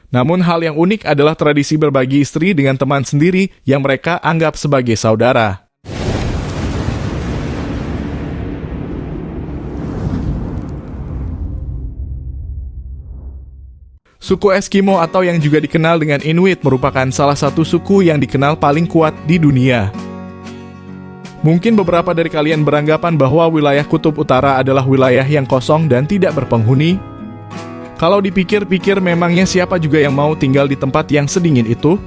Namun hal yang unik adalah tradisi berbagi istri dengan teman sendiri yang mereka anggap sebagai saudara. Suku Eskimo atau yang juga dikenal dengan Inuit merupakan salah satu suku yang dikenal paling kuat di dunia. Mungkin beberapa dari kalian beranggapan bahwa wilayah Kutub Utara adalah wilayah yang kosong dan tidak berpenghuni. Kalau dipikir-pikir, memangnya siapa juga yang mau tinggal di tempat yang sedingin itu?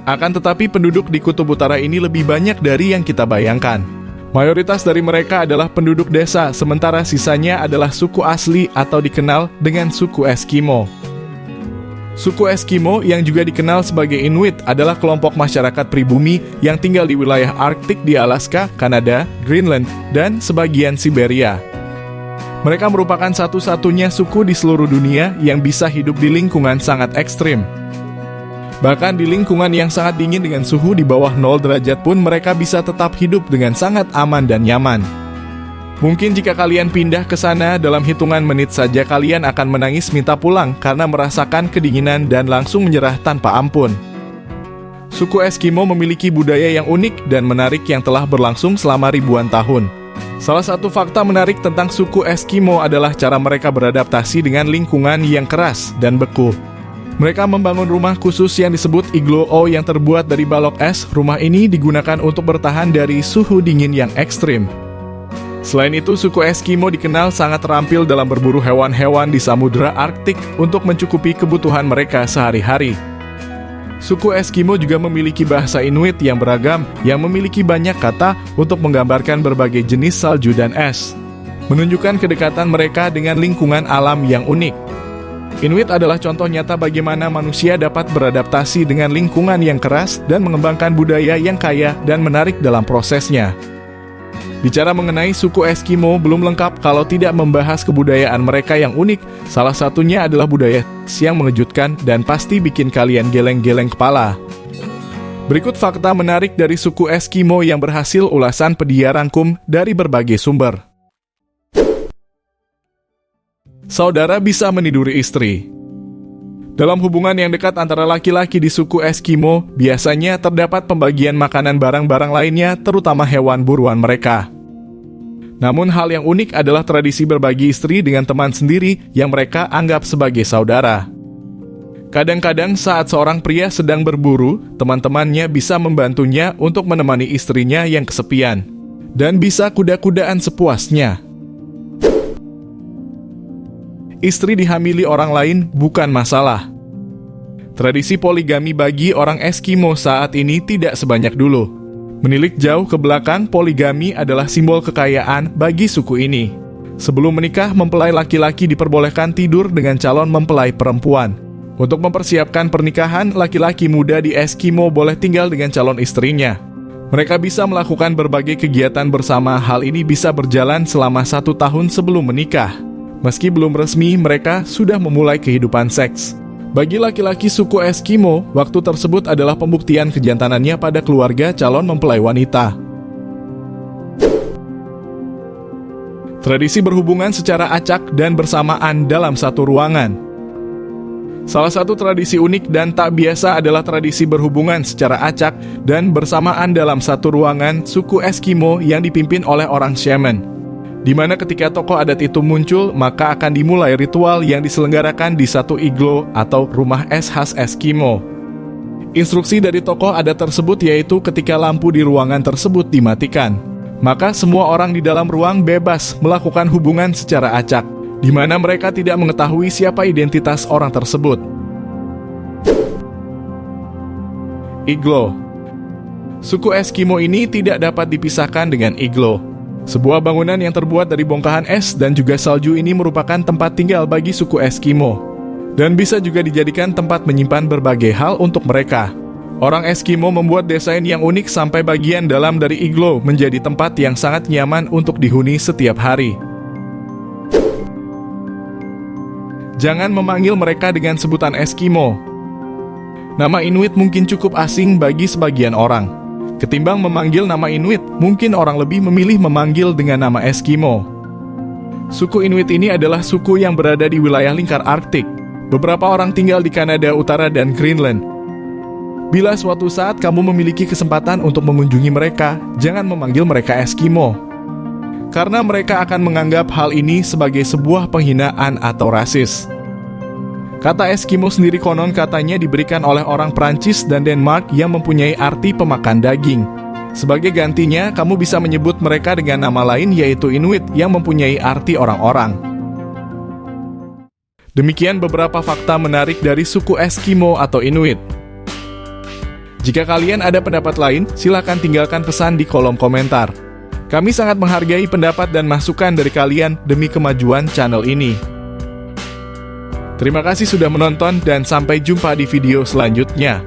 Akan tetapi penduduk di Kutub Utara ini lebih banyak dari yang kita bayangkan. Mayoritas dari mereka adalah penduduk desa, sementara sisanya adalah suku asli atau dikenal dengan suku Eskimo. Suku Eskimo yang juga dikenal sebagai Inuit adalah kelompok masyarakat pribumi yang tinggal di wilayah Arktik di Alaska, Kanada, Greenland, dan sebagian Siberia. Mereka merupakan satu-satunya suku di seluruh dunia yang bisa hidup di lingkungan sangat ekstrim. Bahkan di lingkungan yang sangat dingin dengan suhu di bawah 0 derajat pun mereka bisa tetap hidup dengan sangat aman dan nyaman. Mungkin jika kalian pindah ke sana, dalam hitungan menit saja kalian akan menangis minta pulang karena merasakan kedinginan dan langsung menyerah tanpa ampun. Suku Eskimo memiliki budaya yang unik dan menarik yang telah berlangsung selama ribuan tahun. Salah satu fakta menarik tentang suku Eskimo adalah cara mereka beradaptasi dengan lingkungan yang keras dan beku. Mereka membangun rumah khusus yang disebut igloo yang terbuat dari balok es. Rumah ini digunakan untuk bertahan dari suhu dingin yang ekstrim. Selain itu, suku Eskimo dikenal sangat terampil dalam berburu hewan-hewan di Samudra Arktik untuk mencukupi kebutuhan mereka sehari-hari. Suku Eskimo juga memiliki bahasa Inuit yang beragam, yang memiliki banyak kata untuk menggambarkan berbagai jenis salju dan es, menunjukkan kedekatan mereka dengan lingkungan alam yang unik. Inuit adalah contoh nyata bagaimana manusia dapat beradaptasi dengan lingkungan yang keras dan mengembangkan budaya yang kaya dan menarik dalam prosesnya. Bicara mengenai suku Eskimo belum lengkap kalau tidak membahas kebudayaan mereka yang unik. Salah satunya adalah budaya yang mengejutkan dan pasti bikin kalian geleng-geleng kepala. Berikut fakta menarik dari suku Eskimo yang berhasil ulasan Pedia rangkum dari berbagai sumber. Saudara bisa meniduri istri. Dalam hubungan yang dekat antara laki-laki di suku Eskimo, biasanya terdapat pembagian makanan barang-barang lainnya, terutama hewan buruan mereka. Namun hal yang unik adalah tradisi berbagi istri dengan teman sendiri yang mereka anggap sebagai saudara. Kadang-kadang saat seorang pria sedang berburu, teman-temannya bisa membantunya untuk menemani istrinya yang kesepian, dan bisa kuda-kudaan sepuasnya. Istri dihamili orang lain bukan masalah. Tradisi poligami bagi orang Eskimo saat ini tidak sebanyak dulu. Menilik jauh ke belakang, poligami adalah simbol kekayaan bagi suku ini. Sebelum menikah, mempelai laki-laki diperbolehkan tidur dengan calon mempelai perempuan. Untuk mempersiapkan pernikahan, laki-laki muda di Eskimo boleh tinggal dengan calon istrinya. Mereka bisa melakukan berbagai kegiatan bersama. Hal ini bisa berjalan selama 1 tahun sebelum menikah. Meski belum resmi, mereka sudah memulai kehidupan seks. Bagi laki-laki suku Eskimo, waktu tersebut adalah pembuktian kejantanannya pada keluarga calon mempelai wanita. Tradisi berhubungan secara acak dan bersamaan dalam satu ruangan. Salah satu tradisi unik dan tak biasa adalah tradisi berhubungan secara acak dan bersamaan dalam satu ruangan suku Eskimo yang dipimpin oleh orang shaman, di mana ketika tokoh adat itu muncul, maka akan dimulai ritual yang diselenggarakan di satu igloo atau rumah es khas Eskimo. Instruksi dari tokoh adat tersebut yaitu ketika lampu di ruangan tersebut dimatikan, maka semua orang di dalam ruang bebas melakukan hubungan secara acak, di mana mereka tidak mengetahui siapa identitas orang tersebut. Igloo. Suku Eskimo ini tidak dapat dipisahkan dengan igloo. Sebuah bangunan yang terbuat dari bongkahan es dan juga salju ini merupakan tempat tinggal bagi suku Eskimo, dan bisa juga dijadikan tempat menyimpan berbagai hal untuk mereka. Orang Eskimo membuat desain yang unik sampai bagian dalam dari igloo menjadi tempat yang sangat nyaman untuk dihuni setiap hari. Jangan memanggil mereka dengan sebutan Eskimo. Nama Inuit mungkin cukup asing bagi sebagian orang. Ketimbang memanggil nama Inuit, mungkin orang lebih memilih memanggil dengan nama Eskimo. Suku Inuit ini adalah suku yang berada di wilayah lingkar Arktik. Beberapa orang tinggal di Kanada Utara dan Greenland. Bila suatu saat kamu memiliki kesempatan untuk mengunjungi mereka, jangan memanggil mereka Eskimo. Karena mereka akan menganggap hal ini sebagai sebuah penghinaan atau rasis. Kata Eskimo sendiri konon katanya diberikan oleh orang Prancis dan Denmark yang mempunyai arti pemakan daging. Sebagai gantinya, kamu bisa menyebut mereka dengan nama lain yaitu Inuit yang mempunyai arti orang-orang. Demikian beberapa fakta menarik dari suku Eskimo atau Inuit. Jika kalian ada pendapat lain, silakan tinggalkan pesan di kolom komentar. Kami sangat menghargai pendapat dan masukan dari kalian demi kemajuan channel ini. Terima kasih sudah menonton dan sampai jumpa di video selanjutnya.